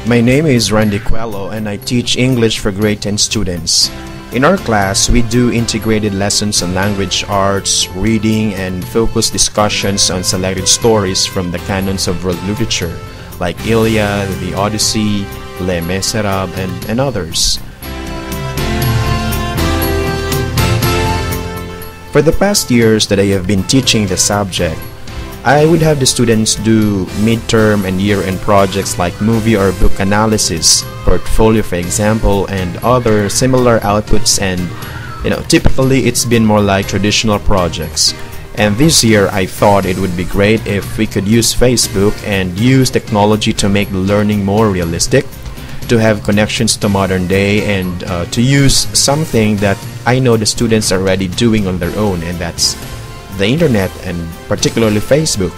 My name is Randy Coelho and I teach English for grade 10 students. In our class, we do integrated lessons on language arts, reading, and focused discussions on selected stories from the canons of world literature like Iliad, the Odyssey, Les Miserables, and others. For the past years that I have been teaching the subject, I would have the students do midterm and year-end projects like movie or book analysis, portfolio for example, and other similar outputs, and typically it's been more like traditional projects. And this year I thought it would be great if we could use Facebook and use technology to make the learning more realistic, to have connections to modern day, and to use something that I know the students are already doing on their own, and that's the internet, and particularly Facebook.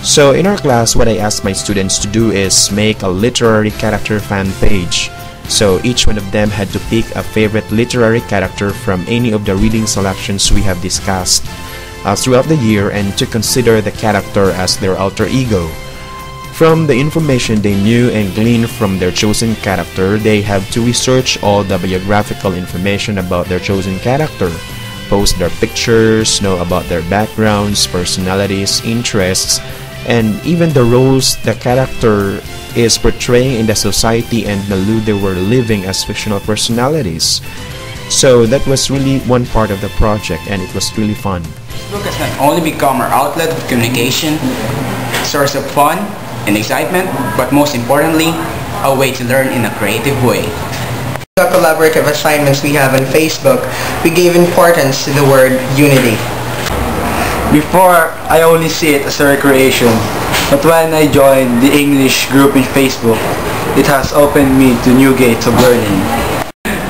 So in our class, what I asked my students to do is make a literary character fan page. So each one of them had to pick a favorite literary character from any of the reading selections we have discussed throughout the year, and to consider the character as their alter ego. From the information they knew and gleaned from their chosen character, they have to research all the biographical information about their chosen character, post their pictures, know about their backgrounds, personalities, interests, and even the roles the character is portraying in the society and the life they were living as fictional personalities. So that was really one part of the project, and it was really fun. Facebook has not only become our outlet of communication, source of fun and excitement, but most importantly, a way to learn in a creative way. The collaborative assignments we have on Facebook, we gave importance to the word unity. Before, I only see it as a recreation, but when I joined the English group in Facebook, it has opened me to new gates of learning.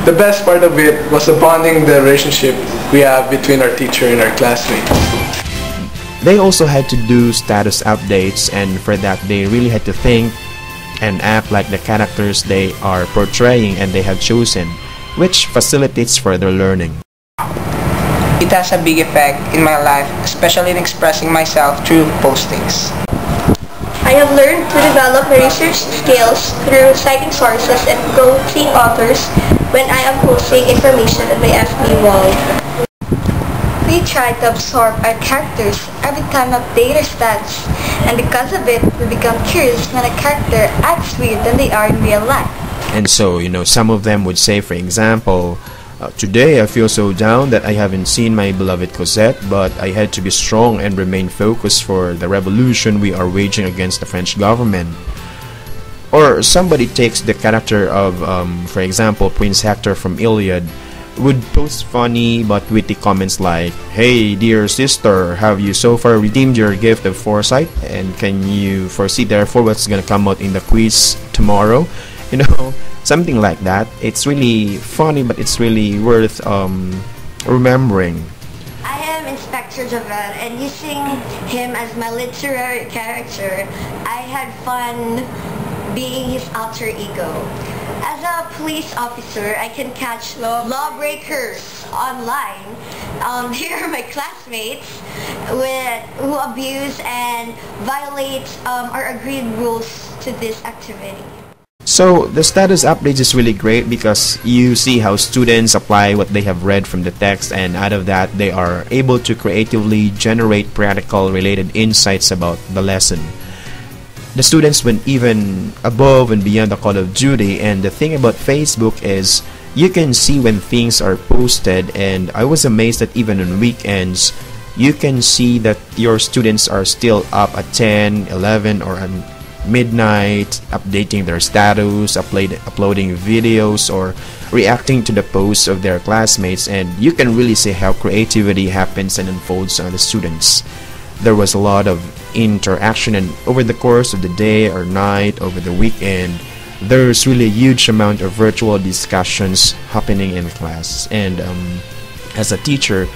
The best part of it was the bonding the relationship we have between our teacher and our classmates. They also had to do status updates, and for that they really had to think and act like the characters they are portraying and they have chosen, which facilitates further learning. It has a big effect in my life, especially in expressing myself through postings. I have learned to develop my research skills through citing sources and quoting authors when I am posting information on my FB wall. We try to absorb our characters every time we update our stats, and because of it, we become curious when a character acts weird than they are in real life. And so, some of them would say, for example, today I feel so down that I haven't seen my beloved Cosette, but I had to be strong and remain focused for the revolution we are waging against the French government. Or somebody takes the character of, for example, Prince Hector from Iliad, would post funny but witty comments like, "Hey dear sister, have you so far redeemed your gift of foresight? And can you foresee therefore what's gonna come out in the quiz tomorrow?" Something like that. It's really funny, but it's really worth remembering. I am Inspector Javel, and using him as my literary character, I had fun being his alter ego. As a police officer, I can catch lawbreakers online. Here are my classmates who abuse and violate our agreed rules to this activity. So the status updates is really great because you see how students apply what they have read from the text, and out of that they are able to creatively generate practical related insights about the lesson. The students went even above and beyond the call of duty, and the thing about Facebook is you can see when things are posted, and I was amazed that even on weekends you can see that your students are still up at 10, 11 or at midnight updating their status, uploading videos, or reacting to the posts of their classmates, and you can really see how creativity happens and unfolds on the students. There was a lot of interaction, and over the course of the day or night, over the weekend, there's really a huge amount of virtual discussions happening in class. And as a teacher,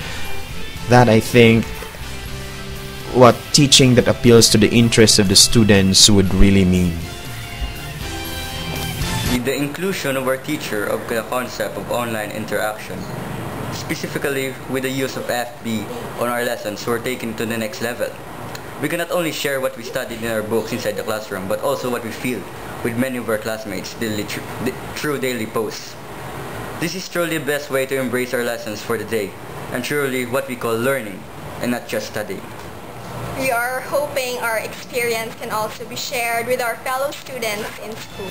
that I think what teaching that appeals to the interests of the students would really mean. With the inclusion of our teacher of the concept of online interaction, Specifically, with the use of FB on our lessons, we're taken to the next level. We can not only share what we studied in our books inside the classroom, but also what we feel with many of our classmates through daily posts. This is truly the best way to embrace our lessons for the day, and truly what we call learning, and not just studying. We are hoping our experience can also be shared with our fellow students in school.